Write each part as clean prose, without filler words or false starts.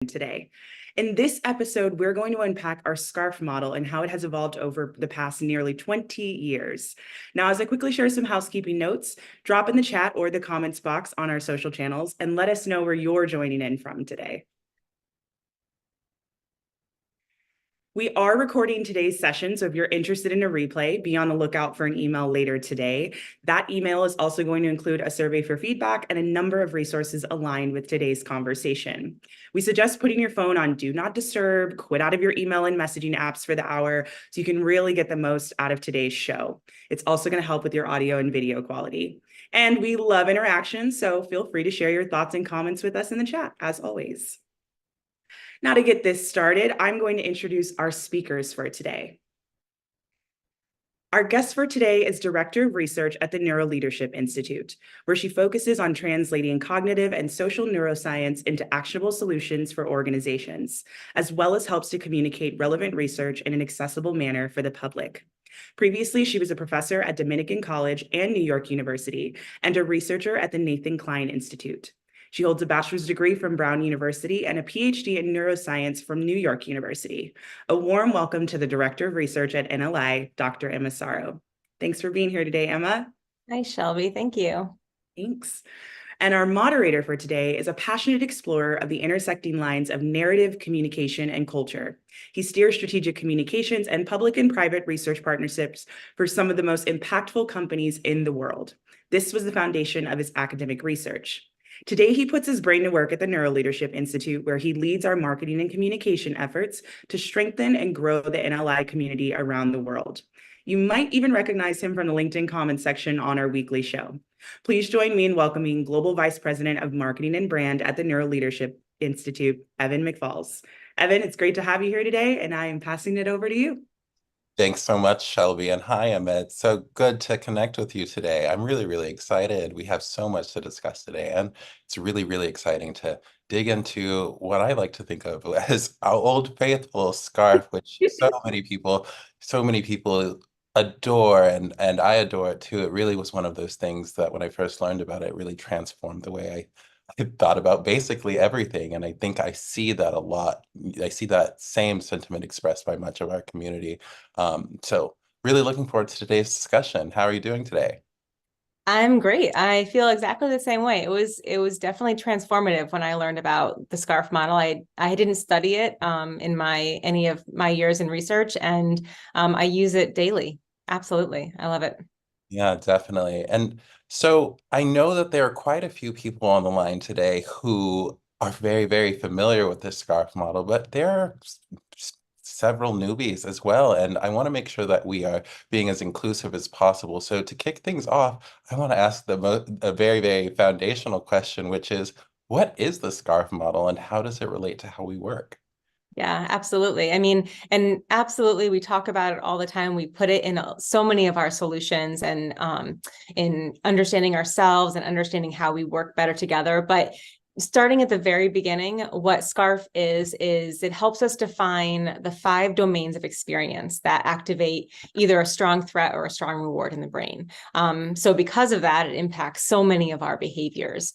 today. In this episode, we're going to unpack our SCARF model and how it has evolved over the past nearly 20 years. Now, as I quickly share some housekeeping notes, drop in the chat or the comments box on our social channels and let us know where you're joining in from today. We are recording today's session, so if you're interested in a replay, be on the lookout for an email later today. That email is also going to include a survey for feedback and a number of resources aligned with today's conversation. We suggest putting your phone on Do Not Disturb, quit out of your email and messaging apps for the hour so you can really get the most out of today's show. It's also going to help with your audio and video quality. And we love interaction, so feel free to share your thoughts and comments with us in the chat, as always. Now, to get this started, I'm going to introduce our speakers for today. Our guest for today is Director of Research at the Neuroleadership Institute, where she focuses on translating cognitive and social neuroscience into actionable solutions for organizations, as well as helps to communicate relevant research in an accessible manner for the public. Previously, she was a professor at Dominican College and New York University and a researcher at the Nathan Klein Institute. She holds a bachelor's degree from Brown University and a PhD in neuroscience from New York University. A warm welcome to the Director of Research at NLI, Dr. Emma Saro. Thanks for being here today, Emma. Hi, Shelby. Thank you. Thanks. And our moderator for today is a passionate explorer of the intersecting lines of narrative, communication, and culture. He steers strategic communications and public and private research partnerships for some of the most impactful companies in the world. This was the foundation of his academic research. Today, he puts his brain to work at the Neuroleadership Institute, where he leads our marketing and communication efforts to strengthen and grow the NLI community around the world. You might even recognize him from the LinkedIn comments section on our weekly show. Please join me in welcoming Global Vice President of Marketing and Brand at the Neuroleadership Institute, Evan McFalls. Evan, it's great to have you here today, and I am passing it over to you. Thanks so much, Shelby. And hi, Emma. It's so good to connect with you today. I'm really excited. We have so much to discuss today, and it's really exciting to dig into what I like to think of as our old faithful scarf, which so many people adore, and I adore it too. It really was one of those things that when I first learned about it, really transformed the way I thought about basically everything. And I think I see that a lot. I see that same sentiment expressed by much of our community. So really looking forward to today's discussion. How are you doing today? I'm great. I feel exactly the same way. It was definitely transformative when I learned about the SCARF model. I didn't study it in any of my years in research, and I use it daily. Absolutely. I love it. Yeah, definitely. And so I know that there are quite a few people on the line today who are very familiar with the SCARF model, but there are several newbies as well. And I want to make sure that we are being as inclusive as possible. So to kick things off, I want to ask a very foundational question, which is, what is the SCARF model and how does it relate to how we work? Yeah, absolutely. I mean, and absolutely, we talk about it all the time. We put it in so many of our solutions and in understanding ourselves and understanding how we work better together. But starting at the very beginning, what SCARF is it helps us define the 5 domains of experience that activate either a strong threat or a strong reward in the brain. So because of that, it impacts so many of our behaviors.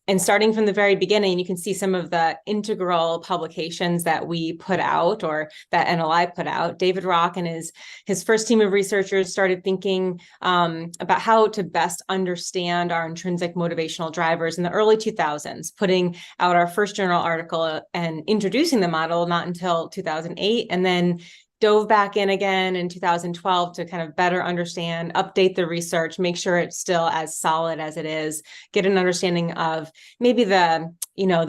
And starting from the very beginning, you can see some of the integral publications that we put out or that NLI put out. David Rock and his first team of researchers started thinking about how to best understand our intrinsic motivational drivers in the early 2000s, putting out our first journal article and introducing the model not until 2008, and then dove back in again in 2012 to kind of better understand, update the research, make sure it's still as solid as it is, get an understanding of maybe the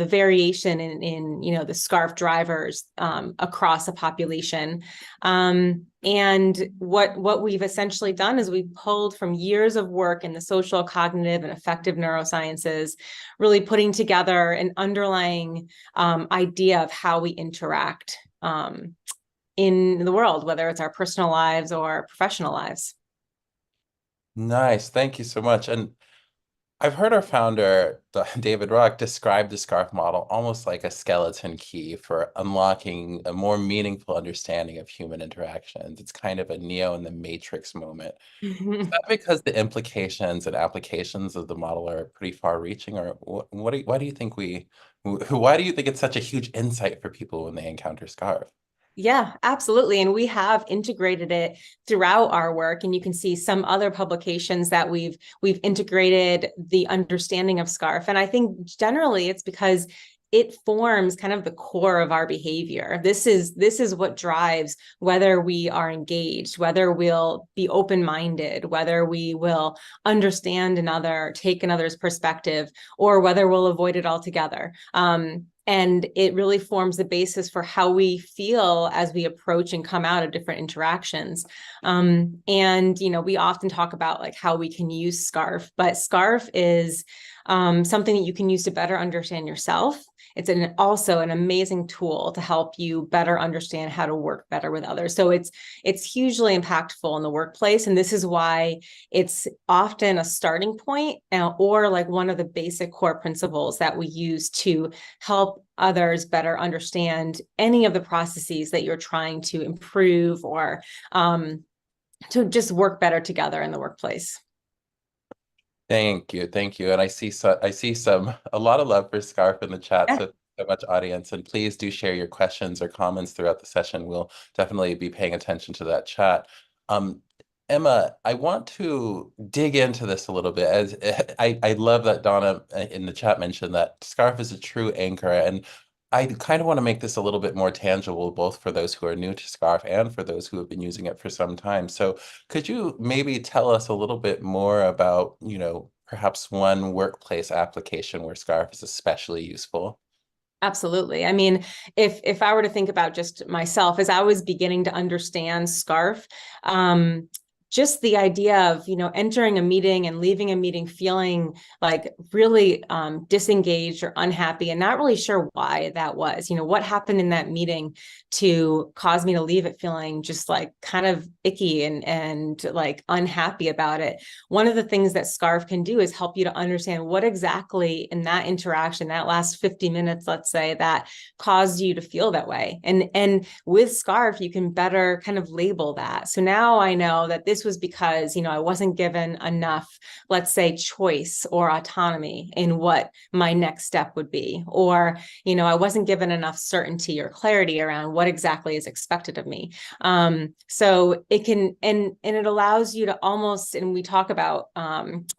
variation in the SCARF drivers across a population. And what we've essentially done is we've pulled from years of work in the social, cognitive, and affective neurosciences, really putting together an underlying idea of how we interact in the world, whether it's our personal lives or professional lives. Nice. Thank you so much. And I've heard our founder, David Rock, describe the SCARF model almost like a skeleton key for unlocking a more meaningful understanding of human interactions. It's kind of a Neo in the Matrix moment. Is that because the implications and applications of the model are pretty far-reaching, or why do you think why do you think it's such a huge insight for people when they encounter SCARF? Yeah, absolutely. And we have integrated it throughout our work. And you can see some other publications that we've integrated the understanding of SCARF. And I think generally it's because it forms kind of the core of our behavior. This is what drives whether we are engaged, whether we'll be open-minded, whether we will understand another, take another's perspective, or whether we'll avoid it altogether. And it really forms the basis for how we feel as we approach and come out of different interactions. And, you know, we often talk about like how we can use SCARF, but SCARF is something that you can use to better understand yourself. It's also an amazing tool to help you better understand how to work better with others. So it's hugely impactful in the workplace. And this is why it's often a starting point or like one of the basic core principles that we use to help others better understand any of the processes that you're trying to improve or to just work better together in the workplace. Thank you, thank you. And I see a lot of love for SCARF in the chat, Yeah. so much audience. And please do share your questions or comments throughout the session. We'll definitely be paying attention to that chat. Emma, I want to dig into this a little bit. As I love that Donna in the chat mentioned that SCARF is a true anchor, and I kind of want to make this a little bit more tangible, both for those who are new to SCARF and for those who have been using it for some time. So could you maybe tell us a little bit more about, perhaps one workplace application where SCARF is especially useful? Absolutely. I mean, if I were to think about just myself as I was beginning to understand SCARF, just the idea of, entering a meeting and leaving a meeting feeling like really disengaged or unhappy and not really sure why that was, what happened in that meeting to cause me to leave it feeling just like kind of icky and like unhappy about it. One of the things that SCARF can do is help you to understand what exactly in that interaction, that last 50 minutes, let's say, that caused you to feel that way. And with SCARF, you can better kind of label that. So now I know that this was because, I wasn't given enough, let's say, choice or autonomy in what my next step would be, or, I wasn't given enough certainty or clarity around what exactly is expected of me. So it can, and it allows you to almost, and we talk about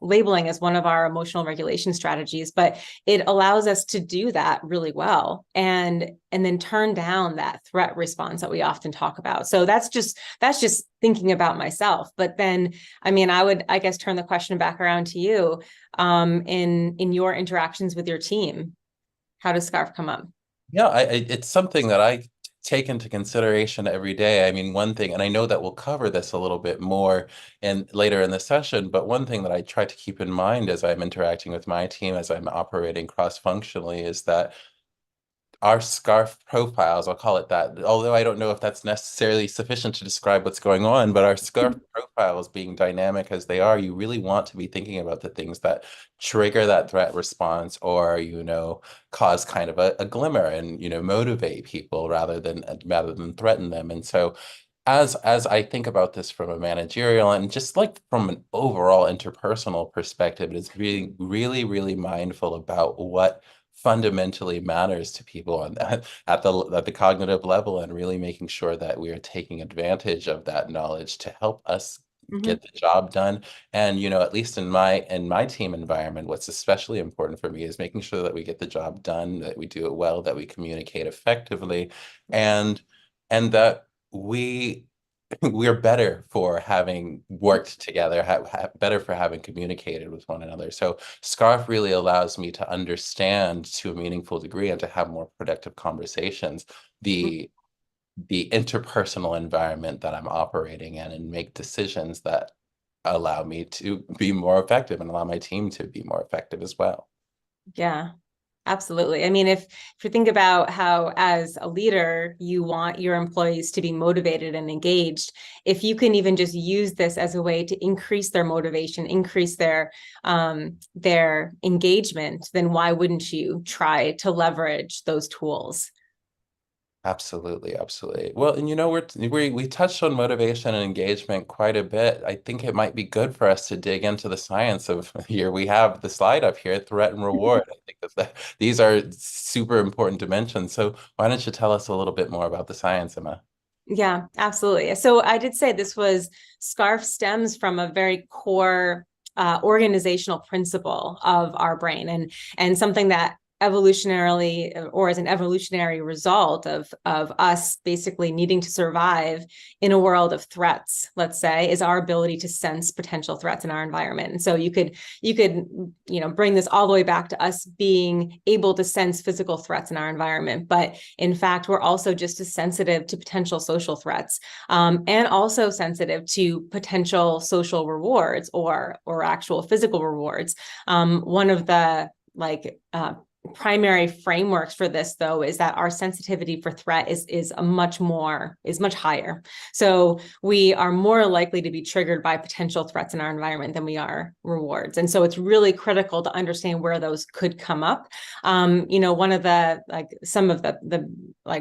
labeling as one of our emotional regulation strategies, but it allows us to do that really well and then turn down that threat response that we often talk about. So that's just thinking about myself. But then, I mean, I guess, turn the question back around to you. In your interactions with your team, how does SCARF come up? Yeah, it's something that I take into consideration every day. I mean, one thing, and I know that we'll cover this a little bit more later in the session, but one thing that I try to keep in mind as I'm interacting with my team, as I'm operating cross-functionally, is that our SCARF profiles, I'll call it that, although I don't know if that's necessarily sufficient to describe what's going on, but our SCARF profiles being dynamic as they are, you really want to be thinking about the things that trigger that threat response or, cause kind of a glimmer and, motivate people rather than threaten them. And so as I think about this from a managerial and just like from an overall interpersonal perspective, it's being really, really mindful about what fundamentally matters to people on that at the cognitive level, and really making sure that we are taking advantage of that knowledge to help us Mhm. get the job done. And at least in my team environment, what's especially important for me is making sure that we get the job done, that we do it well, that we communicate effectively, and that we're better for having worked together, better for having communicated with one another. So SCARF really allows me to understand to a meaningful degree and to have more productive conversations, the interpersonal environment that I'm operating in, and make decisions that allow me to be more effective and allow my team to be more effective as well. Yeah. Absolutely. I mean, if you think about how, as a leader, you want your employees to be motivated and engaged, if you can even just use this as a way to increase their motivation, increase their engagement, then why wouldn't you try to leverage those tools? Absolutely, absolutely. Well, and we touched on motivation and engagement quite a bit. I think it might be good for us to dig into the science of here. We have the slide up here, threat and reward. I think these are super important dimensions. So why don't you tell us a little bit more about the science, Emma? Yeah, absolutely. So I did say this was SCARF stems from a very core organizational principle of our brain, and something that evolutionarily, or as an evolutionary result of us basically needing to survive in a world of threats, let's say, is our ability to sense potential threats in our environment. And so you could bring this all the way back to us being able to sense physical threats in our environment, but in fact we're also just as sensitive to potential social threats, and also sensitive to potential social rewards or actual physical rewards. One of the primary frameworks for this, though, is that our sensitivity for threat is much higher. So we are more likely to be triggered by potential threats in our environment than we are rewards. And so it's really critical to understand where those could come up. One of some of the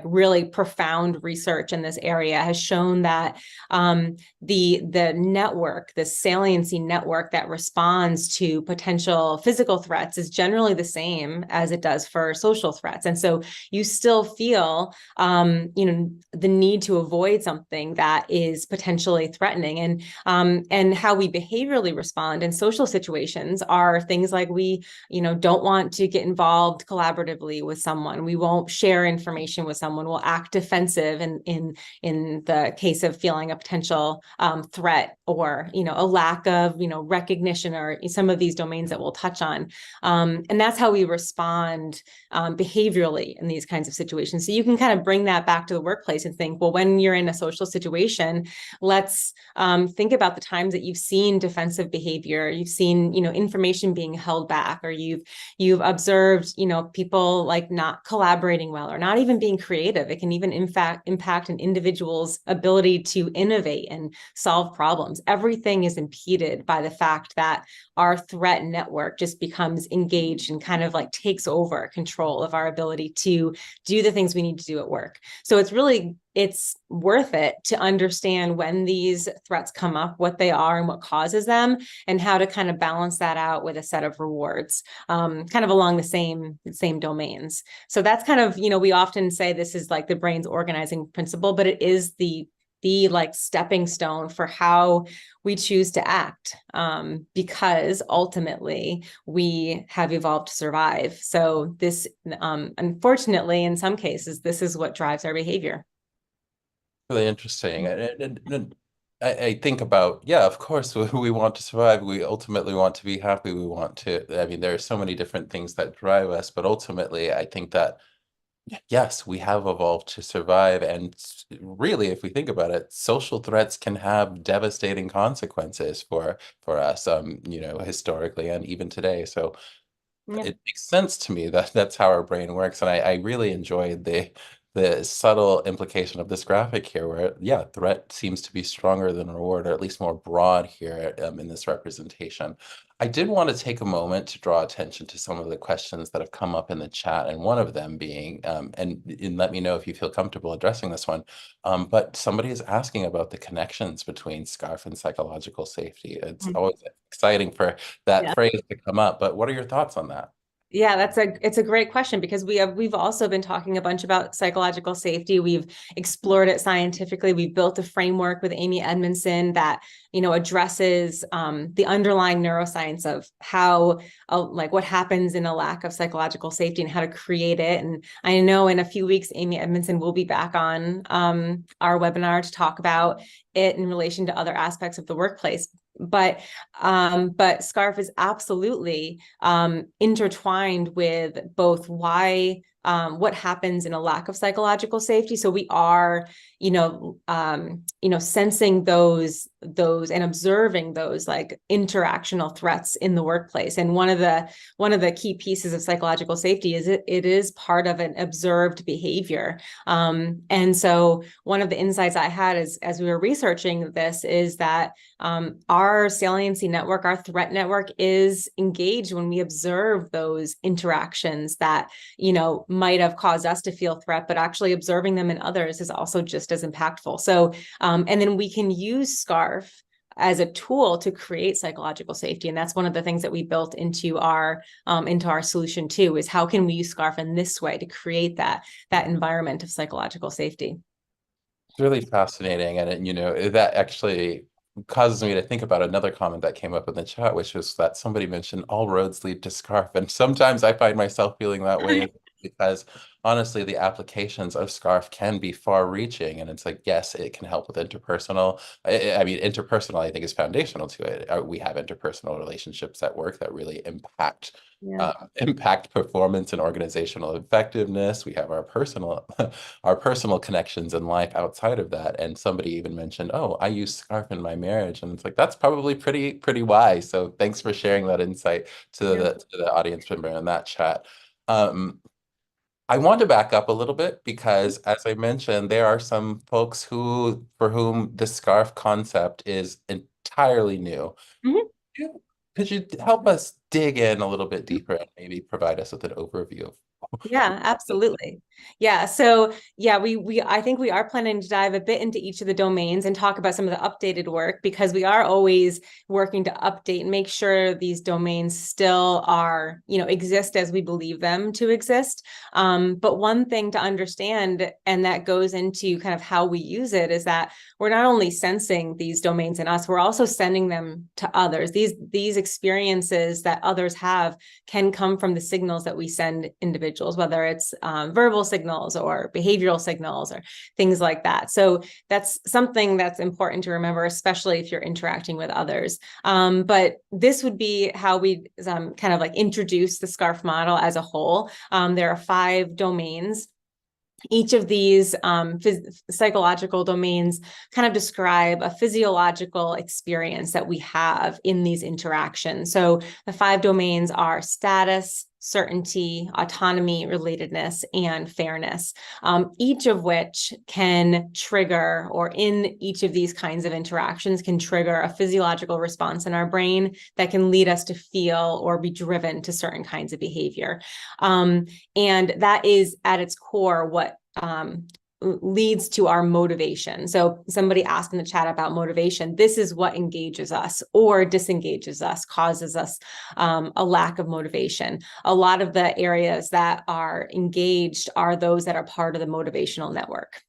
really profound research in this area has shown that the network, the saliency network that responds to potential physical threats is generally the same as it does for social threats. And so you still feel, the need to avoid something that is potentially threatening. And how we behaviorally respond in social situations are things like we, don't want to get involved collaboratively with someone. We won't share information with someone. We'll act defensive in the case of feeling a potential threat, or, a lack of, recognition, or some of these domains that we'll touch on. And that's how we respond behaviorally in these kinds of situations. So you can kind of bring that back to the workplace and think, well, when you're in a social situation, let's think about the times that you've seen defensive behavior, you've seen, information being held back, or you've observed, people like not collaborating well, or not even being creative. It can even in fact impact an individual's ability to innovate and solve problems. Everything is impeded by the fact that our threat network just becomes engaged and kind of like takes over control of our ability to do the things we need to do at work. So it's worth it to understand when these threats come up, what they are and what causes them, and how to kind of balance that out with a set of rewards, kind of along the same domains. So that's kind of, we often say this is like the brain's organizing principle, but it is the stepping stone for how we choose to act, because ultimately we have evolved to survive. So this, unfortunately, in some cases, this is what drives our behavior. Really interesting. And I think about, yeah, of course, we want to survive. We ultimately want to be happy. There are so many different things that drive us, but ultimately, I think that yes, we have evolved to survive. And really, if we think about it, social threats can have devastating consequences for us, historically and even today. So Yeah. it makes sense to me that that's how our brain works. And I really enjoyed the subtle implication of this graphic here, where, yeah, threat seems to be stronger than reward, or at least more broad here, in this representation. I did want to take a moment to draw attention to some of the questions that have come up in the chat, and one of them being, and let me know if you feel comfortable addressing this one, but somebody is asking about the connections between SCARF and psychological safety. It's always exciting for that Yeah. phrase to come up, but what are your thoughts on that? Yeah, it's a great question, because we've also been talking a bunch about psychological safety. We've explored it scientifically. We've built a framework with Amy Edmondson that, addresses the underlying neuroscience of how, what happens in a lack of psychological safety and how to create it. And I know in a few weeks, Amy Edmondson will be back on our webinar to talk about it in relation to other aspects of the workplace. But SCARF is absolutely intertwined with both why what happens in a lack of psychological safety. So we are, sensing those and observing those like interactional threats in the workplace. And one of the key pieces of psychological safety is it is part of an observed behavior. And so one of the insights I had as we were researching this is that our saliency network, our threat network, is engaged when we observe those interactions that, might have caused us to feel threat, but actually observing them in others is also just as impactful. So, and then we can use SCARF as a tool to create psychological safety. And that's one of the things that we built into our solution too, is how can we use SCARF in this way to create that environment of psychological safety. It's really fascinating. And that actually causes me to think about another comment that came up in the chat, which was that somebody mentioned all roads lead to SCARF. And sometimes I find myself feeling that way because honestly, the applications of SCARF can be far reaching. And it's like, yes, it can help with interpersonal. I mean, interpersonal, I think, is foundational to it. We have interpersonal relationships at work that really impact performance and organizational effectiveness. We have our personal connections in life outside of that. And somebody even mentioned, oh, I use SCARF in my marriage. And it's like, that's probably pretty wise. So thanks for sharing that insight to the audience member in that chat. I want to back up a little bit because, as I mentioned, there are some folks for whom the SCARF concept is entirely new. Mhm. Could you help us dig in a little bit deeper and maybe provide us with an overview of Yeah, absolutely. Yeah. So yeah, I think we are planning to dive a bit into each of the domains and talk about some of the updated work, because we are always working to update and make sure these domains still are, exist as we believe them to exist. But one thing to understand, and that goes into kind of how we use it, is that we're not only sensing these domains in us, we're also sending them to others. These experiences that others have can come from the signals that we send individuals, whether it's verbal signals or behavioral signals or things like that. So that's something that's important to remember, especially if you're interacting with others. But this would be how we kind of like introduce the SCARF model as a whole. There are 5 domains. Each of these psychological domains kind of describe a physiological experience that we have in these interactions. So the 5 domains are status, certainty, autonomy, relatedness, and fairness, each of which can trigger, or in each of these kinds of interactions can trigger a physiological response in our brain that can lead us to feel or be driven to certain kinds of behavior. And that is at its core what leads to our motivation. So somebody asked in the chat about motivation. This is what engages us or disengages us, causes us a lack of motivation. A lot of the areas that are engaged are those that are part of the motivational network.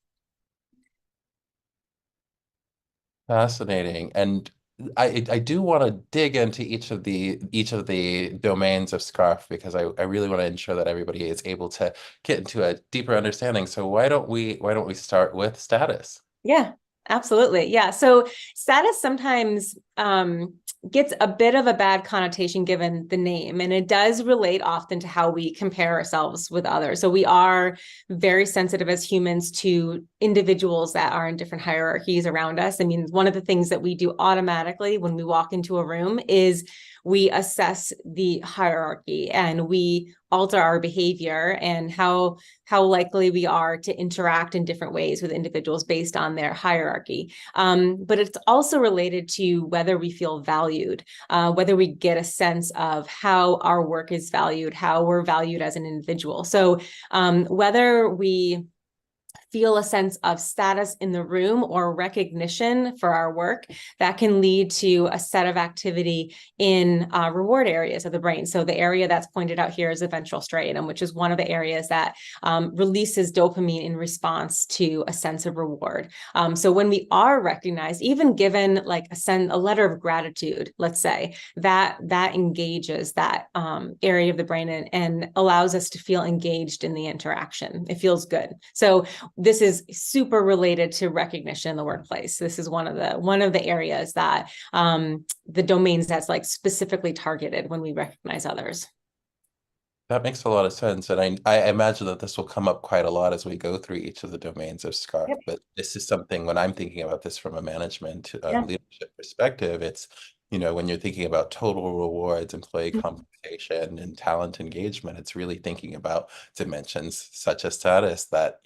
Fascinating. And I do want to dig into each of the domains of SCARF because I really want to ensure that everybody is able to get into a deeper understanding. So why don't we start with status? Yeah, absolutely. Yeah. So status sometimes gets a bit of a bad connotation given the name, and it does relate often to how we compare ourselves with others. So we are very sensitive as humans to individuals that are in different hierarchies around us. I mean, one of the things that we do automatically when we walk into a room is we assess the hierarchy and we alter our behavior and how likely we are to interact in different ways with individuals based on their hierarchy. But it's also related to whether we feel valued, whether we get a sense of how our work is valued, how we're valued as an individual. So whether we feel a sense of status in the room or recognition for our work, that can lead to a set of activity in reward areas of the brain. So the area that's pointed out here is the ventral striatum, which is one of the areas that releases dopamine in response to a sense of reward. So when we are recognized, even given like a letter of gratitude, let's say, that engages that area of the brain and allows us to feel engaged in the interaction. It feels good. So this is super related to recognition in the workplace. This is one of the areas that the domains that's like specifically targeted when we recognize others. That makes a lot of sense. And I imagine that this will come up quite a lot as we go through each of the domains of SCARF. Yep. But this is something when I'm thinking about this from a management Yeah. leadership perspective, it's, when you're thinking about total rewards, employee Mhm. compensation, and talent engagement, it's really thinking about dimensions such as status that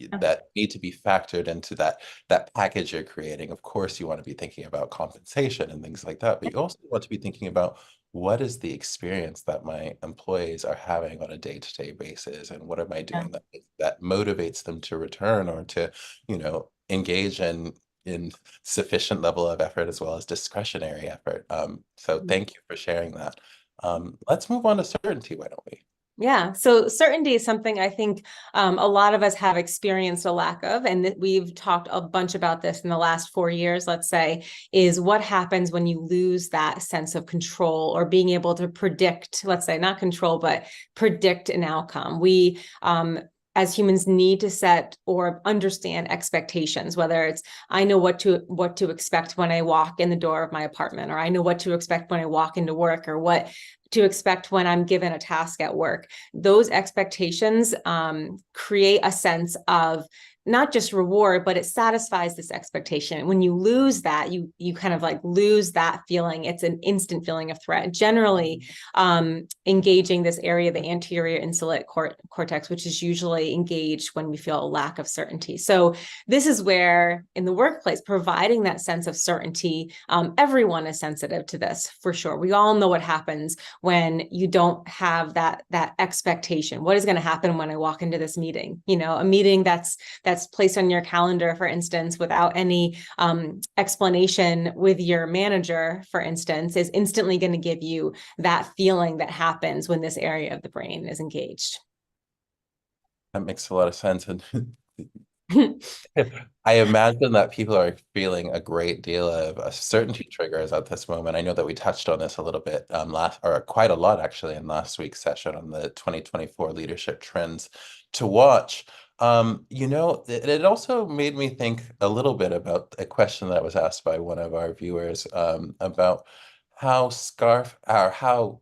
need to be factored into that package you're creating. Of course, you want to be thinking about compensation and things like that, but you also want to be thinking about what is the experience that my employees are having on a day-to-day basis, and what am I Yeah. doing that motivates them to return or to, engage in sufficient level of effort as well as discretionary effort. So thank you for sharing that. Let's move on to certainty, why don't we? Yeah. So certainty is something I think a lot of us have experienced a lack of, and we've talked a bunch about this in the last 4 years, let's say, is what happens when you lose that sense of control or being able to predict, let's say, not control, but predict an outcome. We, as humans, need to set or understand expectations, whether it's I know what to expect when I walk in the door of my apartment, or I know what to expect when I walk into work, or what to expect when I'm given a task at work. Those expectations create a sense of not just reward, but it satisfies this expectation. When you lose that, you kind of like lose that feeling. It's an instant feeling of threat. Generally, engaging this area, the anterior insula cortex, which is usually engaged when we feel a lack of certainty. So this is where, in the workplace, providing that sense of certainty, everyone is sensitive to this for sure. We all know what happens when you don't have that expectation. What is going to happen when I walk into this meeting? A meeting that's placed on your calendar, for instance, without any explanation with your manager, for instance, is instantly going to give you that feeling that happens when this area of the brain is engaged. That makes a lot of sense. And I imagine that people are feeling a great deal of certainty triggers at this moment. I know that we touched on this a little bit last, or quite a lot actually, in last week's session on the 2024 leadership trends to watch. It also made me think a little bit about a question that was asked by one of our viewers about how scarf or how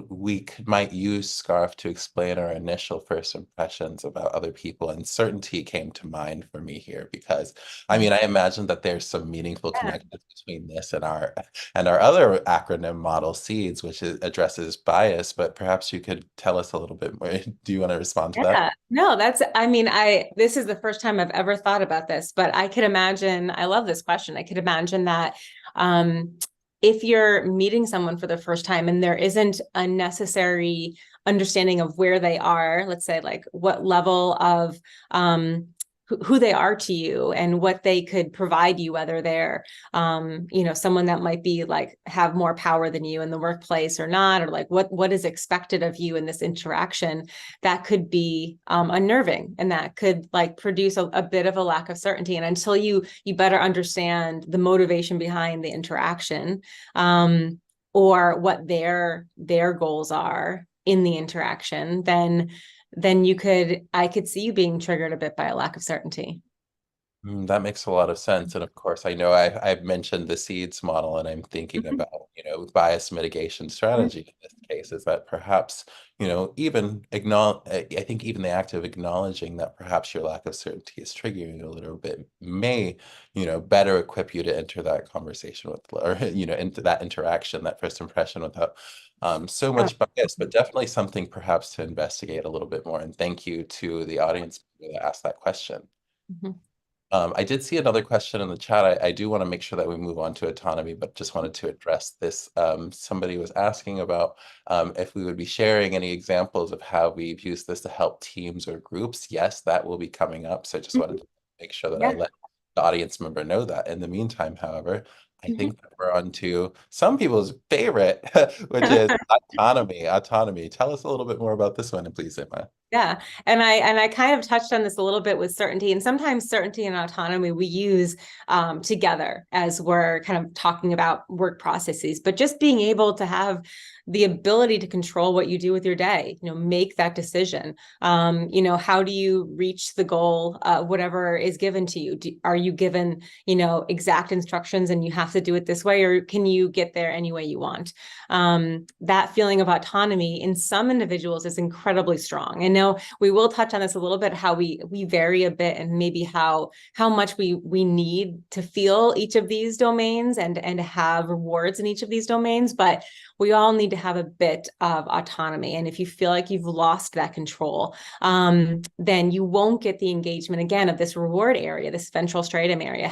we might use SCARF to explain our initial first impressions about other people. And certainty came to mind for me here because, I mean, I imagine that there's some meaningful Yeah. connections between this and our other acronym model SEEDS, which addresses bias. But perhaps you could tell us a little bit more. Do you want to respond to that? Yeah, no, this is the first time I've ever thought about this, but I could imagine, I love this question. I could imagine that um, if you're meeting someone for the first time and there isn't a necessary understanding of where they are, let's say like what level of who they are to you and what they could provide you, whether they're someone that might be like have more power than you in the workplace or not, or like what is expected of you in this interaction, that could be unnerving, and that could like produce a bit of a lack of certainty. And until you better understand the motivation behind the interaction, or what their goals are in the interaction, then I could see you being triggered a bit by a lack of certainty. That makes a lot of sense. And of course, I know I've mentioned the SEEDS model, and I'm thinking Mhm. about, bias mitigation strategy in this case is that perhaps, even I think even the act of acknowledging that perhaps your lack of certainty is triggering you a little bit may, better equip you to enter that conversation with, or, into that interaction, that first impression without so Yeah. much bias, but definitely something perhaps to investigate a little bit more. And thank you to the audience that asked that question. Mhm. I did see another question in the chat. I do want to make sure that we move on to autonomy, but just wanted to address this. Somebody was asking about if we would be sharing any examples of how we've used this to help teams or groups. Yes, that will be coming up. So I just wanted to make sure that I Yeah. let the audience member know that. In the meantime, however, I Mhm. think that we're on to some people's favorite, which is autonomy. Autonomy. Tell us a little bit more about this one, please, Emma. Yeah. And I kind of touched on this a little bit with certainty, and sometimes certainty and autonomy we use together as we're kind of talking about work processes, but just being able to have the ability to control what you do with your day, make that decision. How do you reach the goal, whatever is given to you? Are you given, exact instructions and you have to do it this way, or can you get there any way you want? That feeling of autonomy in some individuals is incredibly strong. I know we will touch on this a little bit, how we vary a bit, and maybe how much we need to feel each of these domains and have rewards in each of these domains, but we all need to have a bit of autonomy. And if you feel like you've lost that control, then you won't get the engagement again of this reward area, this ventral striatum area.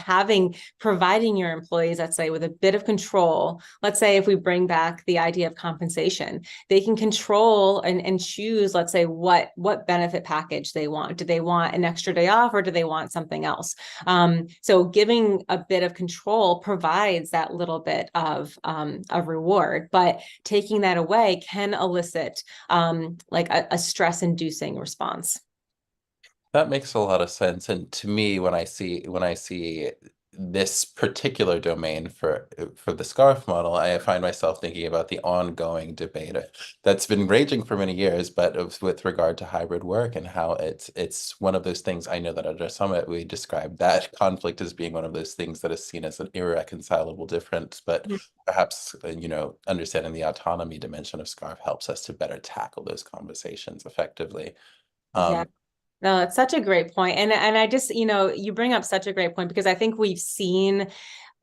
Providing your employees, let's say, with a bit of control. Let's say if we bring back the idea of compensation, they can control and choose, let's say, what benefit package they want. Do they want an extra day off, or do they want something else? So giving a bit of control provides that little bit of reward, but taking that away can elicit like a stress-inducing response. That makes a lot of sense. And to me, when I see this particular domain for the SCARF model, I find myself thinking about the ongoing debate that's been raging for many years, but with regard to hybrid work and how it's one of those things. I know that at our summit we described that conflict as being one of those things that is seen as an irreconcilable difference, but perhaps understanding the autonomy dimension of SCARF helps us to better tackle those conversations effectively. Yeah. No, it's such a great point. And I just, you bring up such a great point, because I think we've seen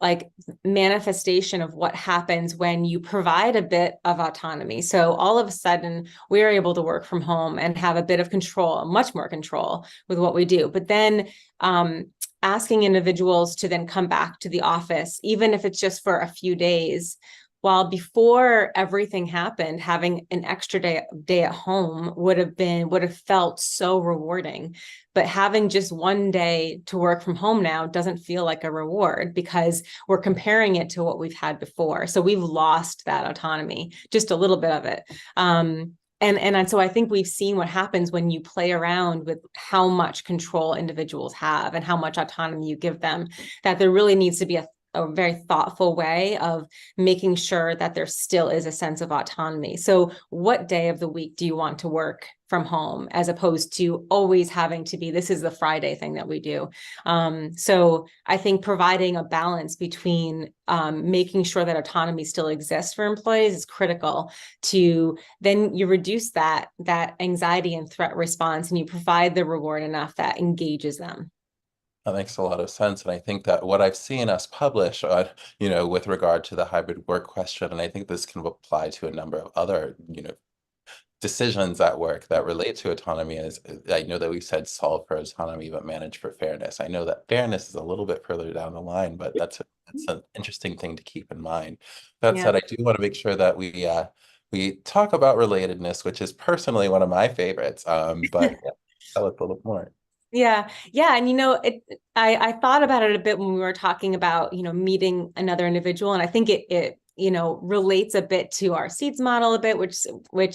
like manifestation of what happens when you provide a bit of autonomy. So all of a sudden we're able to work from home and have a bit of control, much more control with what we do. But then asking individuals to then come back to the office, even if it's just for a few days, while before everything happened, having an extra day at home would have felt so rewarding. But having just one day to work from home now doesn't feel like a reward, because we're comparing it to what we've had before. So we've lost that autonomy, just a little bit of it. And so I think we've seen what happens when you play around with how much control individuals have and how much autonomy you give them, that there really needs to be a very thoughtful way of making sure that there still is a sense of autonomy. So what day of the week do you want to work from home, as opposed to always having to be, this is the Friday thing that we do. So I think providing a balance between making sure that autonomy still exists for employees is critical. To then you reduce that anxiety and threat response, and you provide the reward enough that engages them. That makes a lot of sense. And I think that what I've seen us publish on, with regard to the hybrid work question, and I think this can apply to a number of other, decisions at work that relate to autonomy, is I know that we said solve for autonomy, but manage for fairness. I know that fairness is a little bit further down the line, but that's an interesting thing to keep in mind. That said, I do want to make sure that we talk about relatedness, which is personally one of my favorites. But yeah, tell us a little more. Yeah. And, I thought about it a bit when we were talking about, meeting another individual. And I think it relates a bit to our seeds model a bit, which we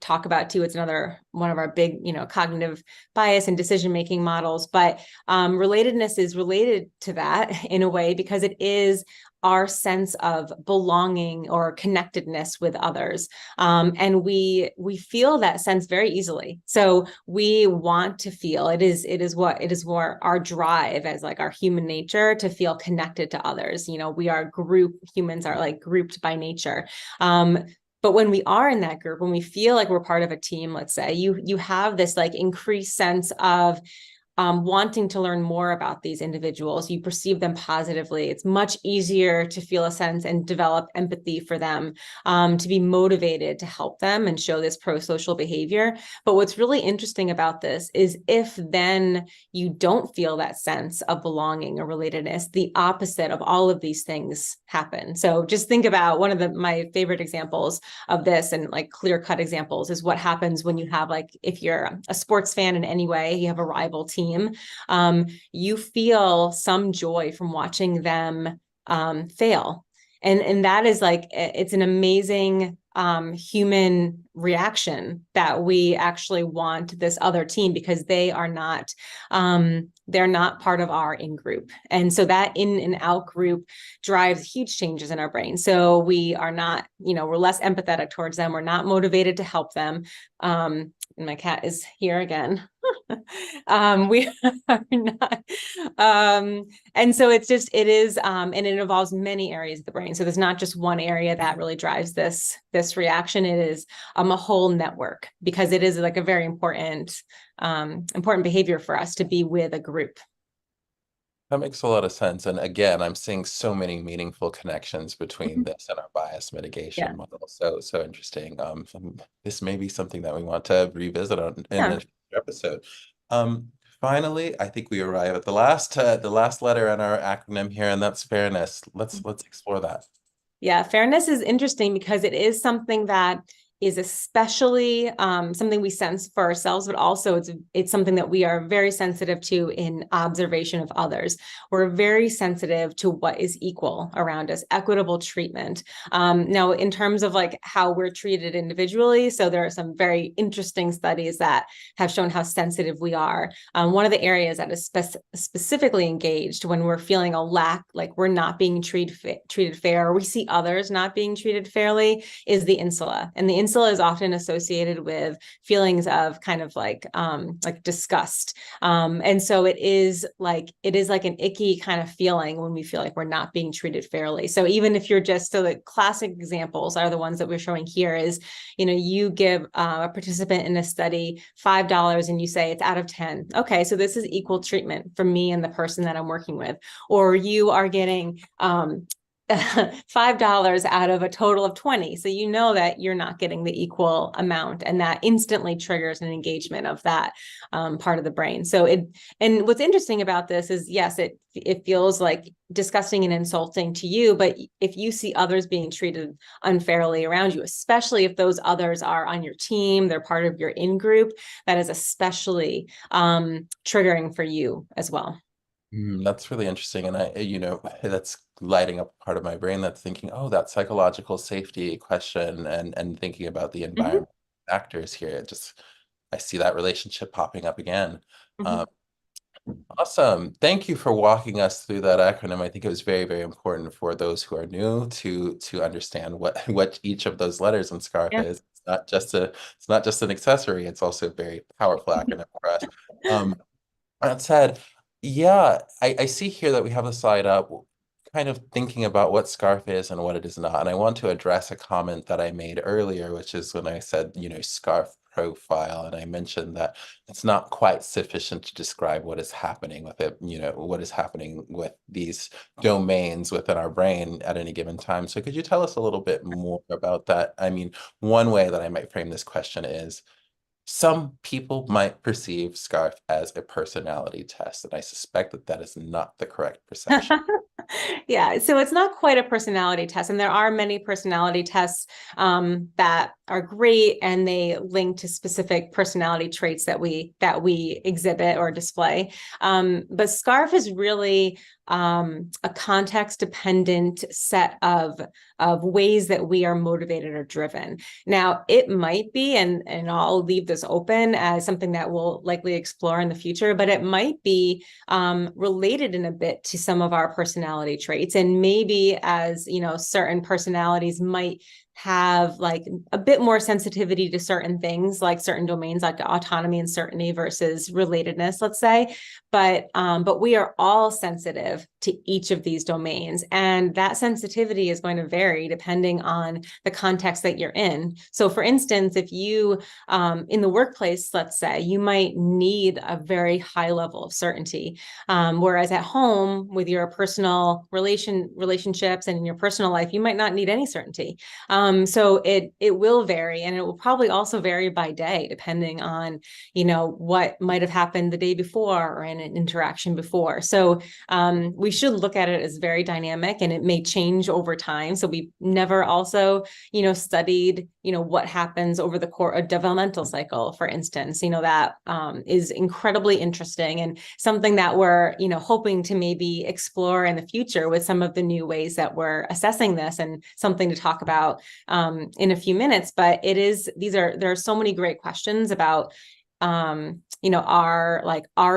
talk about too. It's another one of our big, cognitive bias and decision-making models. But relatedness is related to that in a way, because it is our sense of belonging or connectedness with others. And we feel that sense very easily. So we want to feel, it is what our drive as like our human nature, to feel connected to others. Humans are like grouped by nature. But when we are in that group, when we feel like we're part of a team, let's say, you have this like increased sense of wanting to learn more about these individuals. You perceive them positively. It's much easier to feel a sense and develop empathy for them, to be motivated to help them and show this pro-social behavior. But what's really interesting about this is if then you don't feel that sense of belonging or relatedness, the opposite of all of these things happen. So just think about one of my favorite examples of this, and like clear-cut examples, is what happens when you have, like, if you're a sports fan in any way, you have a rival team, you feel some joy from watching them fail. And that is like, it's an amazing human reaction that we actually want this other team, because they're not part of our in-group. And so that in and out group drives huge changes in our brain. So we are not, we're less empathetic towards them. We're not motivated to help them. And my cat is here again. We are not. And so it is, and it involves many areas of the brain. So there's not just one area that really drives this reaction. It is a whole network, because it is like a very important behavior for us to be with a group. That makes a lot of sense. And again, I'm seeing so many meaningful connections between this and our bias mitigation model. So interesting. This may be something that we want to revisit in a future episode. Finally, I think we arrive at the last letter in our acronym here, and that's fairness. Let's explore that. Yeah, fairness is interesting because it is something that is especially something we sense for ourselves, but also it's something that we are very sensitive to in observation of others. We're very sensitive to what is equal around us, equitable treatment. Now, in terms of like how we're treated individually, so there are some very interesting studies that have shown how sensitive we are. One of the areas that is specifically engaged when we're feeling a lack, like we're not being treated fair, or we see others not being treated fairly, is the insula. And the insula is often associated with feelings of kind of like disgust. And so it is like an icky kind of feeling when we feel like we're not being treated fairly. So even if you're so the classic examples are the ones that we're showing here is, you give a participant in a study $5 and you say it's out of 10. Okay, so this is equal treatment for me and the person that I'm working with. Or you are getting $5 out of a total of 20. So you know that you're not getting the equal amount, and that instantly triggers an engagement of that part of the brain. So and what's interesting about this is, yes, it feels like disgusting and insulting to you, but if you see others being treated unfairly around you, especially if those others are on your team, they're part of your in-group, that is especially triggering for you as well. That's really interesting. And that's lighting up part of my brain that's thinking, oh, that psychological safety question and thinking about the environment factors here. I see that relationship popping up again. Awesome. Thank you for walking us through that acronym. I think it was very, very important for those who are new to understand what each of those letters in SCARF is. It's not just an accessory, it's also a very powerful acronym for us. That said, yeah, I see here that we have a slide up kind of thinking about what SCARF is and what it is not. And I want to address a comment that I made earlier, which is when I said, SCARF profile, and I mentioned that it's not quite sufficient to describe what is happening with it, what is happening with these domains within our brain at any given time. So could you tell us a little bit more about that? I mean, one way that I might frame this question is, some people might perceive SCARF as a personality test, and I suspect that is not the correct perception. Yeah, so it's not quite a personality test, and there are many personality tests that are great, and they link to specific personality traits that we exhibit or display. But SCARF is really a context-dependent set of ways that we are motivated or driven. Now, it might be, and I'll leave this open as something that we'll likely explore in the future, but it might be related in a bit to some of our personality traits. And maybe as, certain personalities might have like a bit more sensitivity to certain things, like certain domains, like autonomy and certainty versus relatedness, let's say. But we are all sensitive to each of these domains, and that sensitivity is going to vary depending on the context that you're in. So for instance, if you in the workplace, let's say, you might need a very high level of certainty, whereas at home with your personal relationships and in your personal life, you might not need any certainty. So it will vary, and it will probably also vary by day, depending on, what might have happened the day before or in an interaction before. So we should look at it as very dynamic, and it may change over time. So we never also, studied, what happens over the core of developmental cycle, for instance, that is incredibly interesting and something that we're, hoping to maybe explore in the future with some of the new ways that we're assessing this, and something to talk about in a few minutes. But there are so many great questions about our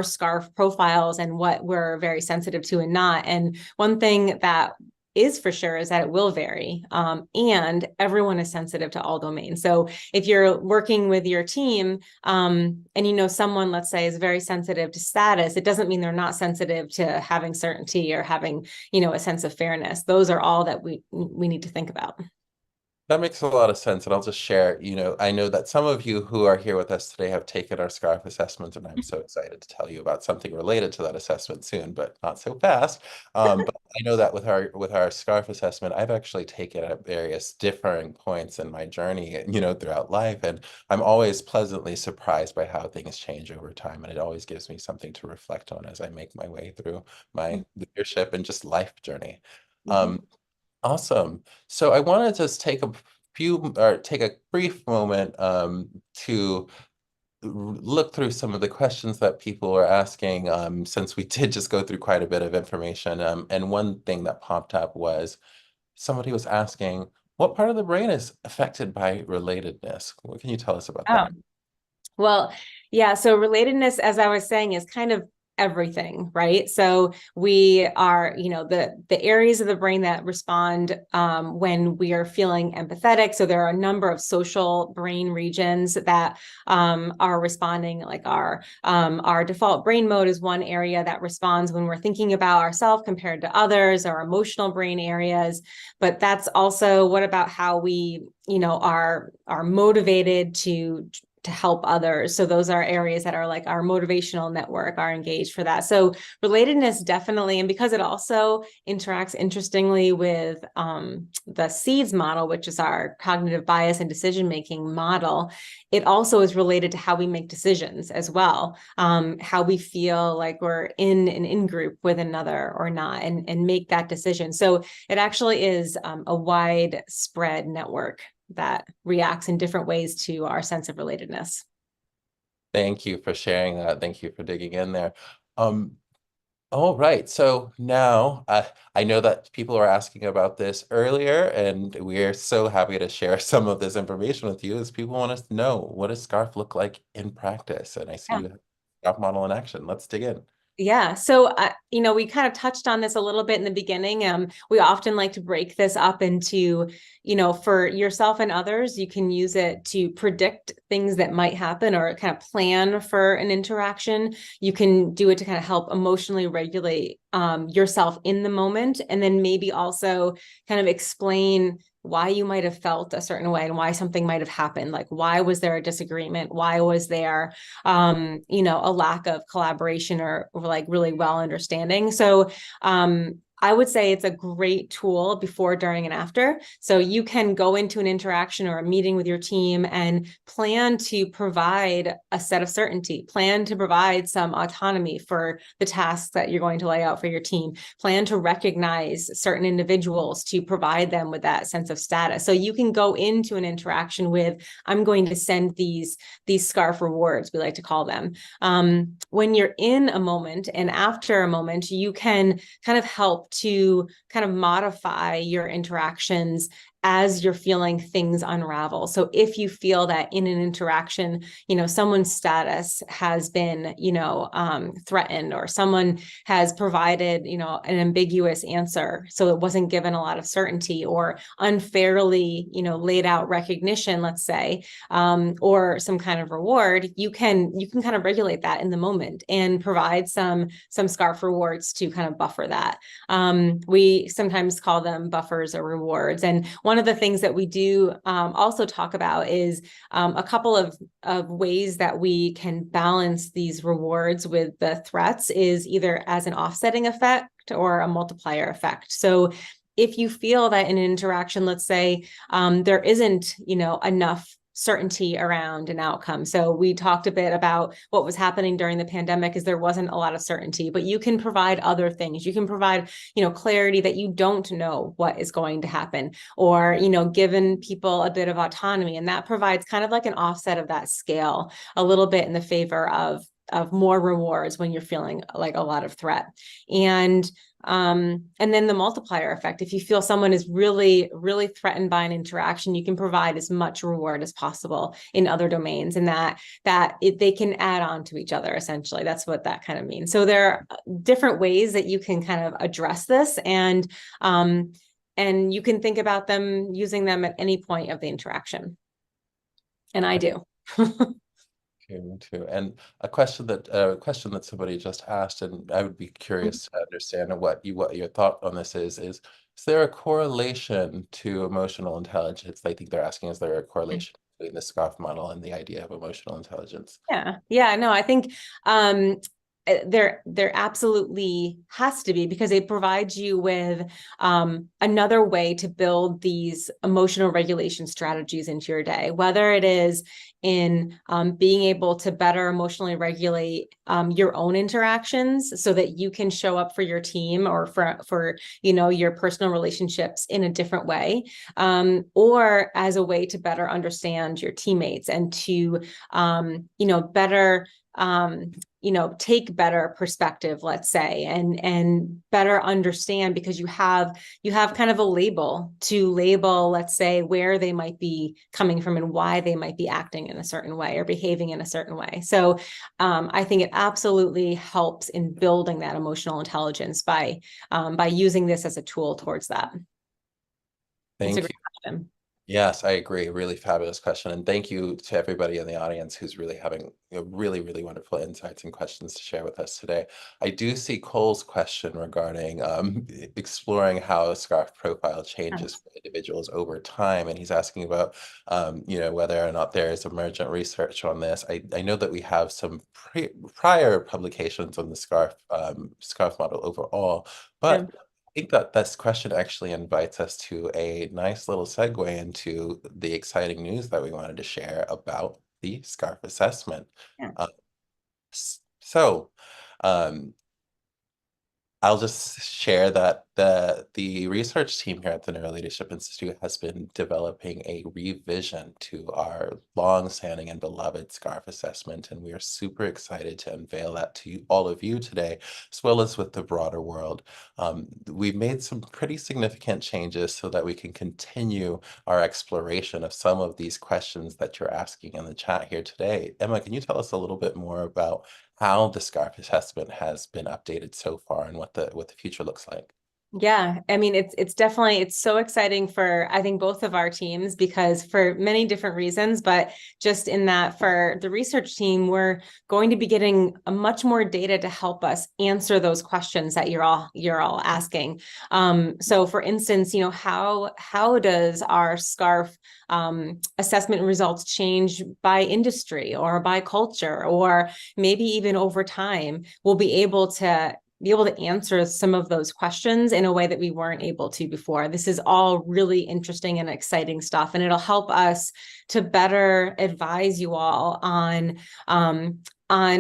scarf profiles and what we're very sensitive to and not. And one thing that is for sure is that it will vary, and everyone is sensitive to all domains. So if you're working with your team and someone, let's say, is very sensitive to status, it doesn't mean they're not sensitive to having certainty or having a sense of fairness. Those are all that we need to think about. That makes a lot of sense. And I'll just share, I know that some of you who are here with us today have taken our SCARF assessment, and I'm so excited to tell you about something related to that assessment soon, but not so fast. But I know that with our SCARF assessment, I've actually taken at various differing points in my journey, throughout life. And I'm always pleasantly surprised by how things change over time. And it always gives me something to reflect on as I make my way through my leadership and just life journey. Awesome. So I want to just take a brief moment to look through some of the questions that people are asking, since we did just go through quite a bit of information. And one thing that popped up was somebody was asking, what part of the brain is affected by relatedness? What can you tell us about that? Well, yeah. So relatedness, as I was saying, is kind of everything, right? So we are, the areas of the brain that respond when we are feeling empathetic. So there are a number of social brain regions that are responding, like our default brain mode is one area that responds when we're thinking about ourselves compared to others, our emotional brain areas. But that's also, what about how we, are motivated to help others. So those are areas that are like our motivational network, are engaged for that. So relatedness definitely, and because it also interacts interestingly with the SEEDS model, which is our cognitive bias and decision-making model, it also is related to how we make decisions as well, how we feel like we're in an in-group with another or not, and make that decision. So it actually is a widespread network that reacts in different ways to our sense of relatedness. Thank you for sharing that. Thank you for digging in there. All right. So now I know that people are asking about this earlier, and we're so happy to share some of this information with you, as people want us to know, what does SCARF look like in practice? And I see you have a SCARF model in action. Let's dig in. Yeah. So, we kind of touched on this a little bit in the beginning. We often like to break this up into, for yourself and others, you can use it to predict things that might happen or kind of plan for an interaction. You can do it to kind of help emotionally regulate yourself in the moment, and then maybe also kind of explain why you might have felt a certain way and why something might have happened. Like, why was there a disagreement? Why was there, a lack of collaboration or like really well understanding? So, I would say it's a great tool before, during, and after. So you can go into an interaction or a meeting with your team and plan to provide a set of certainty, plan to provide some autonomy for the tasks that you're going to lay out for your team, plan to recognize certain individuals to provide them with that sense of status. So you can go into an interaction with, I'm going to send these SCARF rewards, we like to call them. When you're in a moment and after a moment, you can kind of help to kind of modify your interactions as you're feeling things unravel. So if you feel that in an interaction, someone's status has been, threatened, or someone has provided, an ambiguous answer, so it wasn't given a lot of certainty, or unfairly, laid out recognition, let's say, or some kind of reward, you can kind of regulate that in the moment and provide some SCARF rewards to kind of buffer that. We sometimes call them buffers or rewards. And one of the things that we do also talk about is a couple of ways that we can balance these rewards with the threats, is either as an offsetting effect or a multiplier effect. So if you feel that in an interaction, let's say, there isn't, enough certainty around an outcome. So we talked a bit about what was happening during the pandemic is there wasn't a lot of certainty, but you can provide other things. You can provide, clarity that you don't know what is going to happen, or, given people a bit of autonomy, and that provides kind of like an offset of that scale a little bit in the favor of more rewards when you're feeling like a lot of threat. And then the multiplier effect. If you feel someone is really, really threatened by an interaction, you can provide as much reward as possible in other domains, and they can add on to each other. Essentially, that's what that kind of means. So there are different ways that you can kind of address this, and you can think about them, using them at any point of the interaction. And I do. Me too. And a question that somebody just asked, and I would be curious to understand what your thought on this is there a correlation to emotional intelligence? I think they're asking, is there a correlation between the SCARF model and the idea of emotional intelligence? Yeah, no, I think there absolutely has to be, because it provides you with another way to build these emotional regulation strategies into your day, whether it is in being able to better emotionally regulate your own interactions so that you can show up for your team or for your personal relationships in a different way, or as a way to better understand your teammates and to better take better perspective, let's say, and better understand, because you have kind of a label to label, let's say, where they might be coming from and why they might be acting in a certain way or behaving in a certain way. So I think it absolutely helps in building that emotional intelligence by using this as a tool towards that. Thank you. Question. Yes, I agree. Really fabulous question. And thank you to everybody in the audience who's really having really, really wonderful insights and questions to share with us today. I do see Cole's question regarding exploring how a SCARF profile changes for individuals over time. And he's asking about, whether or not there is emergent research on this. I know that we have some prior publications on the SCARF model overall, but I think that this question actually invites us to a nice little segue into the exciting news that we wanted to share about the SCARF assessment. Yeah. So I'll just share that the research team here at the Neuro Leadership Institute has been developing a revision to our long-standing and beloved SCARF assessment, and we are super excited to unveil that to all of you today, as well as with the broader world. We've made some pretty significant changes so that we can continue our exploration of some of these questions that you're asking in the chat here today. Emma, can you tell us a little bit more about how the SCARF assessment has been updated so far and what the future looks like? Yeah, I mean, it's definitely, it's so exciting for, I think, both of our teams, because for many different reasons, but just in that for the research team, we're going to be getting a much more data to help us answer those questions that you're all asking. So for instance, how does our SCARF assessment results change by industry or by culture, or maybe even over time? We'll be able to answer some of those questions in a way that we weren't able to before. This is all really interesting and exciting stuff, and it'll help us to better advise you all on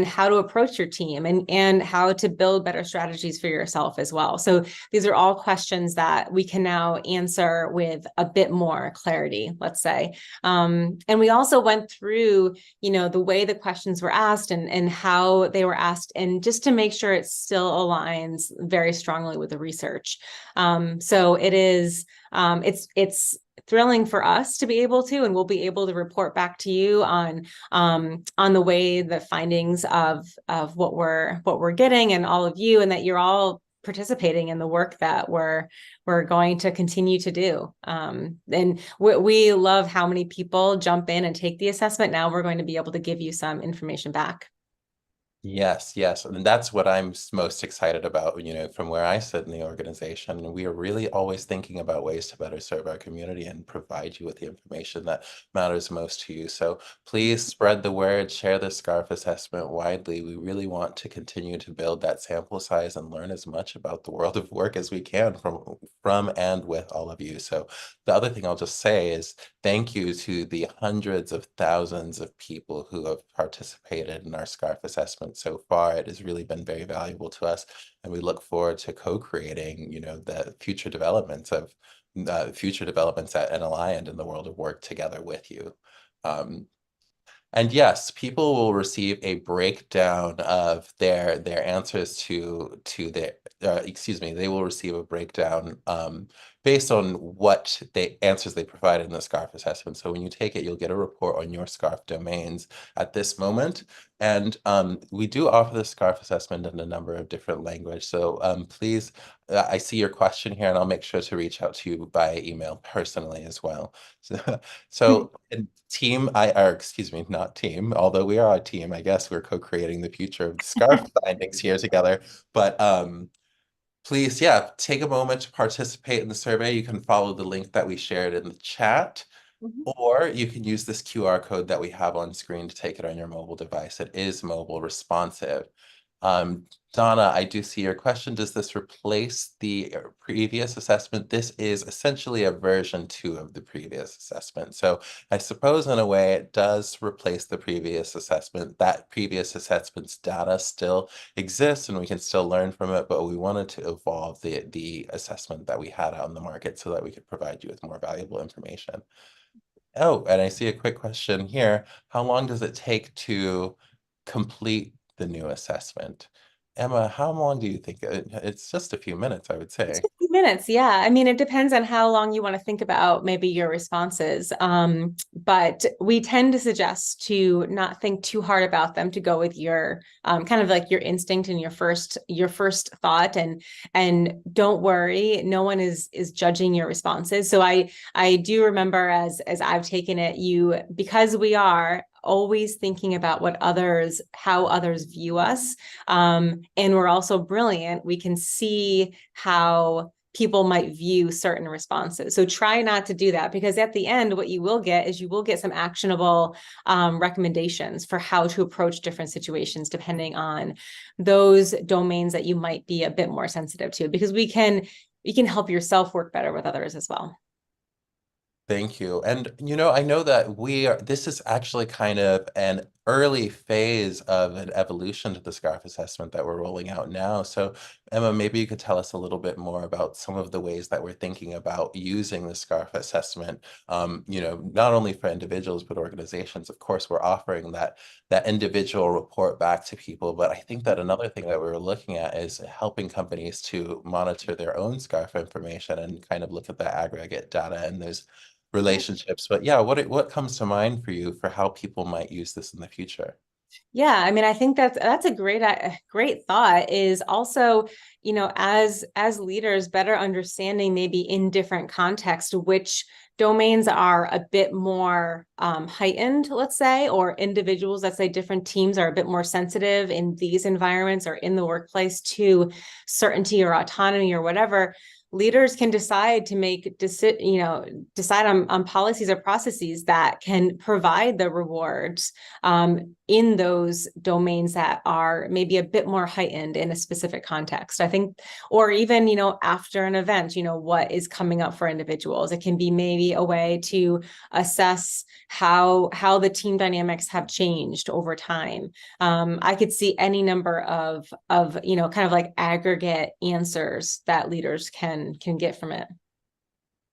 how to approach your team and how to build better strategies for yourself as well. So these are all questions that we can now answer with a bit more clarity, let's say. And we also went through, the way the questions were asked and how they were asked, and just to make sure it still aligns very strongly with the research. So it is, it's thrilling for us to be able to, and we'll be able to report back to you on the way the findings of what we're getting, and all of you, and that you're all participating in the work that we're going to continue to do. And we love how many people jump in and take the assessment. Now we're going to be able to give you some information back. Yes, yes. And that's what I'm most excited about, from where I sit in the organization. And we are really always thinking about ways to better serve our community and provide you with the information that matters most to you. So please spread the word, share the SCARF assessment widely. We really want to continue to build that sample size and learn as much about the world of work as we can from and with all of you. So the other thing I'll just say is thank you to the hundreds of thousands of people who have participated in our SCARF assessment so far. It has really been very valuable to us, and we look forward to co-creating, the future developments at NLI and in the world of work together with you. And yes, people will receive a breakdown of their answers to their they will receive a breakdown based on what the answers they provided in the SCARF assessment. So when you take it, you'll get a report on your SCARF domains at this moment. And we do offer the SCARF assessment in a number of different languages. So please, I see your question here, and I'll make sure to reach out to you by email personally as well. So and excuse me, not team, although we are a team, I guess we're co-creating the future of the SCARF findings here together. But please, yeah, take a moment to participate in the survey. You can follow the link that we shared in the chat. Mhm. Or you can use this QR code that we have on screen to take it on your mobile device. It is mobile responsive. Donna, I do see your question. Does this replace the previous assessment? This is essentially a version 2 of the previous assessment. So I suppose in a way it does replace the previous assessment. That previous assessment's data still exists and we can still learn from it, but we wanted to evolve the assessment that we had out in the market so that we could provide you with more valuable information. Oh, and I see a quick question here. How long does it take to complete the new assessment? Emma, how long do you think? It's just a few minutes, I would It's say. 50 minutes. Yeah. I mean, it depends on how long you want to think about maybe your responses. But we tend to suggest to not think too hard about them, to go with your kind of like your instinct and your first thought, and don't worry, no one is judging your responses. So I do remember as I've taken it, because we are always thinking about how others view us. And we're also brilliant. We can see how people might view certain responses. So try not to do that, because at the end, what you will get is you will get some actionable recommendations for how to approach different situations, depending on those domains that you might be a bit more sensitive to, because you can help yourself work better with others as well. Thank you. And I know that this is actually kind of an early phase of an evolution to the SCARF assessment that we're rolling out now. So Emma, maybe you could tell us a little bit more about some of the ways that we're thinking about using the SCARF assessment, not only for individuals, but organizations. Of course, we're offering that individual report back to people. But I think that another thing that we were looking at is helping companies to monitor their own SCARF information and kind of look at the aggregate data and those relationships. But yeah, what comes to mind for you for how people might use this in the future? Yeah, I mean, I think that's a great thought. Is also, as leaders, better understanding maybe in different contexts which domains are a bit more heightened, let's say, or individuals, let's say different teams are a bit more sensitive in these environments or in the workplace to certainty or autonomy or whatever. Leaders can decide to decide on policies or processes that can provide the rewards in those domains that are maybe a bit more heightened in a specific context. I think, or even, after an event, what is coming up for individuals. It can be maybe a way to assess how the team dynamics have changed over time. I could see any number of kind of like aggregate answers that leaders can get from it.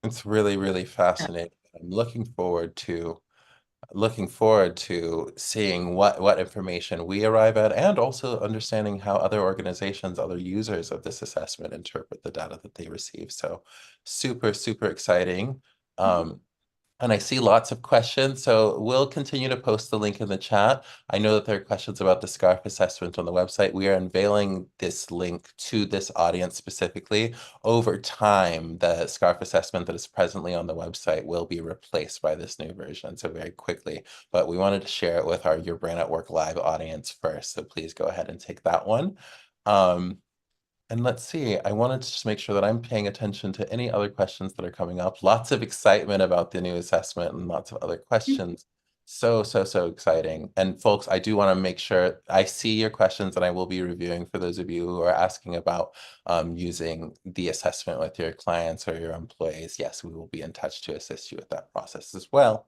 It's really, really fascinating. I'm looking forward to seeing what information we arrive at and also understanding how other organizations, other users of this assessment interpret the data that they receive. So super, super exciting. Um, And I see lots of questions, so we'll continue to post the link in the chat. I know that there are questions about the SCARF assessment on the website. We are unveiling this link to this audience specifically. Over time, the SCARF assessment that is presently on the website will be replaced by this new version, so very quickly. But we wanted to share it with our Your Brain at Work Live audience first, so please go ahead and take that one. And let's see, I wanted to just make sure that I'm paying attention to any other questions that are coming up. Lots of excitement about the new assessment and lots of other questions. So exciting. And folks, I do want to make sure I see your questions and I will be reviewing for those of you who are asking about using the assessment with your clients or your employees. Yes, we will be in touch to assist you with that process as well.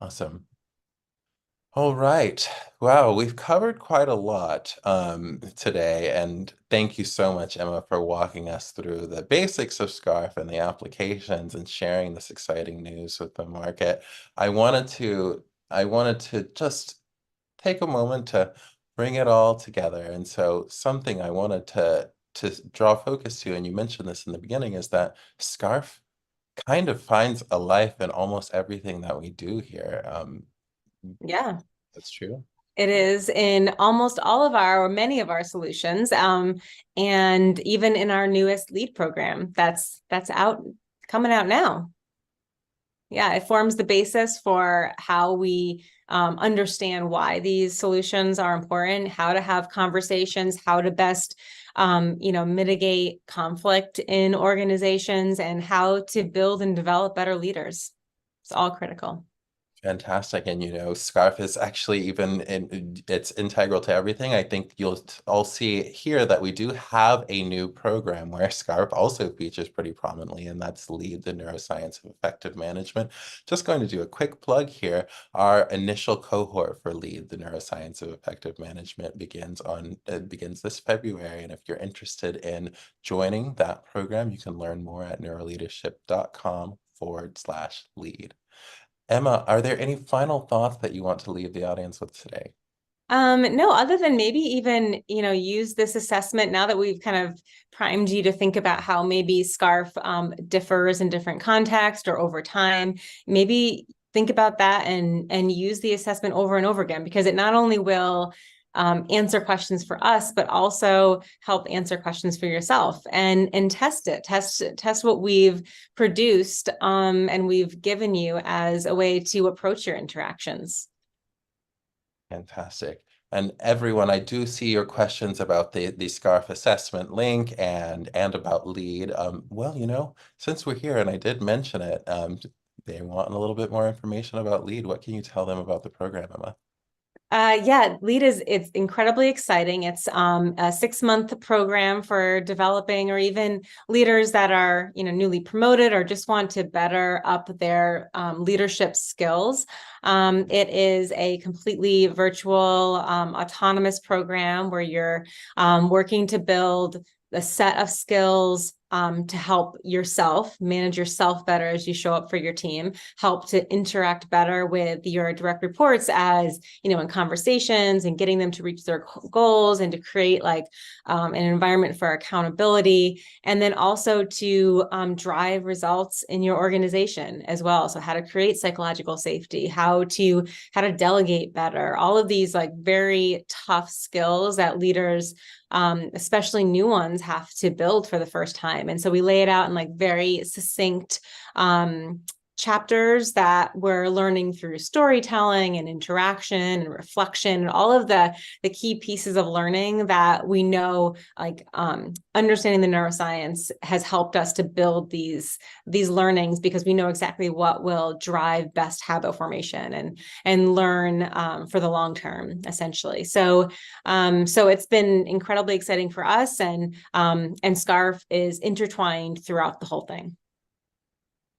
Awesome. All right. Wow, we've covered quite a lot today, and thank you so much, Emma, for walking us through the basics of SCARF and the applications and sharing this exciting news with the market. I wanted to just take a moment to bring it all together. And so something I wanted to draw focus to, and you mentioned this in the beginning, is that SCARF kind of finds a life in almost everything that we do here. Yeah. That's true. It is in almost all of our, or many of our solutions, and even in our newest LEAD program that's coming out now. Yeah, it forms the basis for how we understand why these solutions are important, how to have conversations, how to best mitigate conflict in organizations, and how to build and develop better leaders. It's all critical. Fantastic. And SCARF is actually it's integral to everything. I think you'll all see here that we do have a new program where SCARF also features pretty prominently, and that's LEAD, the Neuroscience of Effective Management. Just going to do a quick plug here. Our initial cohort for LEAD, the Neuroscience of Effective Management, begins this February. And if you're interested in joining that program, you can learn more at neuroleadership.com/lead. Emma, are there any final thoughts that you want to leave the audience with today? No, other than maybe even, use this assessment now that we've kind of primed you to think about how maybe SCARF differs in different contexts or over time. Maybe think about that and use the assessment over and over again, because it not only will answer questions for us, but also help answer questions for yourself and test it, test what we've produced and we've given you as a way to approach your interactions. Fantastic. And everyone, I do see your questions about the SCARF assessment link and about LEAD. Well, since we're here and I did mention it, they want a little bit more information about LEAD. What can you tell them about the program, Emma? Yeah, LEAD it's incredibly exciting. It's a 6-month program for developing or even leaders that are newly promoted or just want to better up their leadership skills. It is a completely virtual autonomous program where you're working to build a set of skills to help yourself manage yourself better as you show up for your team, help to interact better with your direct reports as, in conversations and getting them to reach their goals and to create an environment for accountability. And then also to drive results in your organization as well. So how to create psychological safety, how to delegate better, all of these very tough skills that leaders, especially new ones, have to build for the first time. And so we lay it out in very succinct chapters that we're learning through storytelling and interaction and reflection and all of the key pieces of learning that we know, understanding the neuroscience has helped us to build these learnings, because we know exactly what will drive best habit formation and learn for the long term, essentially. So it's been incredibly exciting for us, and SCARF is intertwined throughout the whole thing.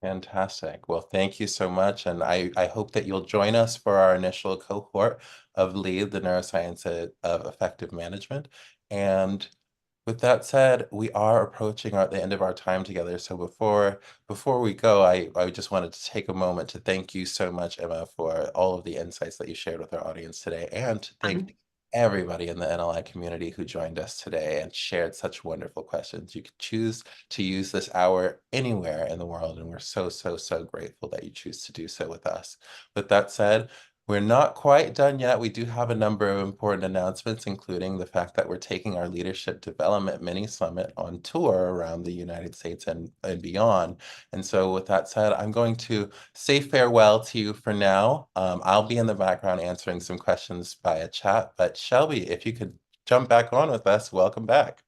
Fantastic. Well, thank you so much. And I hope that you'll join us for our initial cohort of LEAD, the Neuroscience of Effective Management. And with that said, we are approaching the end of our time together. So before we go, I just wanted to take a moment to thank you so much, Emma, for all of the insights that you shared with our audience today, and to thank everybody in the NLI community who joined us today and shared such wonderful questions. You could choose to use this hour anywhere in the world, and we're so, so, so grateful that you choose to do so with us. With that said, we're not quite done yet. We do have a number of important announcements, including the fact that we're taking our Leadership Development Mini Summit on tour around the United States and beyond. And so with that said, I'm going to say farewell to you for now. I'll be in the background answering some questions via chat, but Shelby, if you could jump back on with us, welcome back.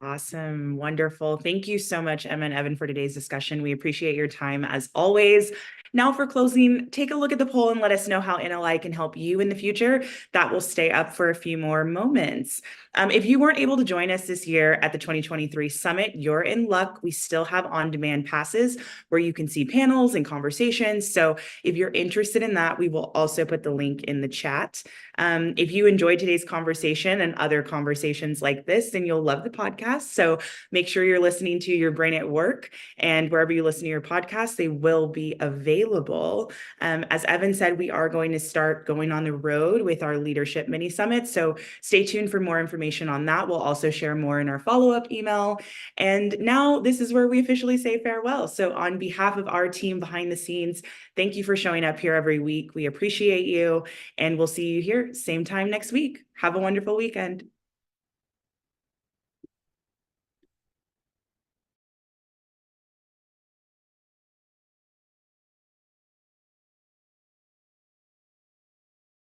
Awesome. Wonderful. Thank you so much, Emma and Evan, for today's discussion. We appreciate your time as always. Now for closing, take a look at the poll and let us know how NLI can help you in the future. That will stay up for a few more moments. If you weren't able to join us this year at the 2023 Summit, you're in luck. We still have on-demand passes where you can see panels and conversations. So if you're interested in that, we will also put the link in the chat. If you enjoyed today's conversation and other conversations like this, then you'll love the podcast. So make sure you're listening to Your Brain at Work, and wherever you listen to your podcasts, they will be available. As Evan said, we are going to start going on the road with our Leadership Mini Summit. So stay tuned for more information on that. We'll also share more in our follow-up email. And now this is where we officially say farewell. So on behalf of our team behind the scenes, thank you for showing up here every week. We appreciate you, and we'll see you here same time next week. Have a wonderful weekend.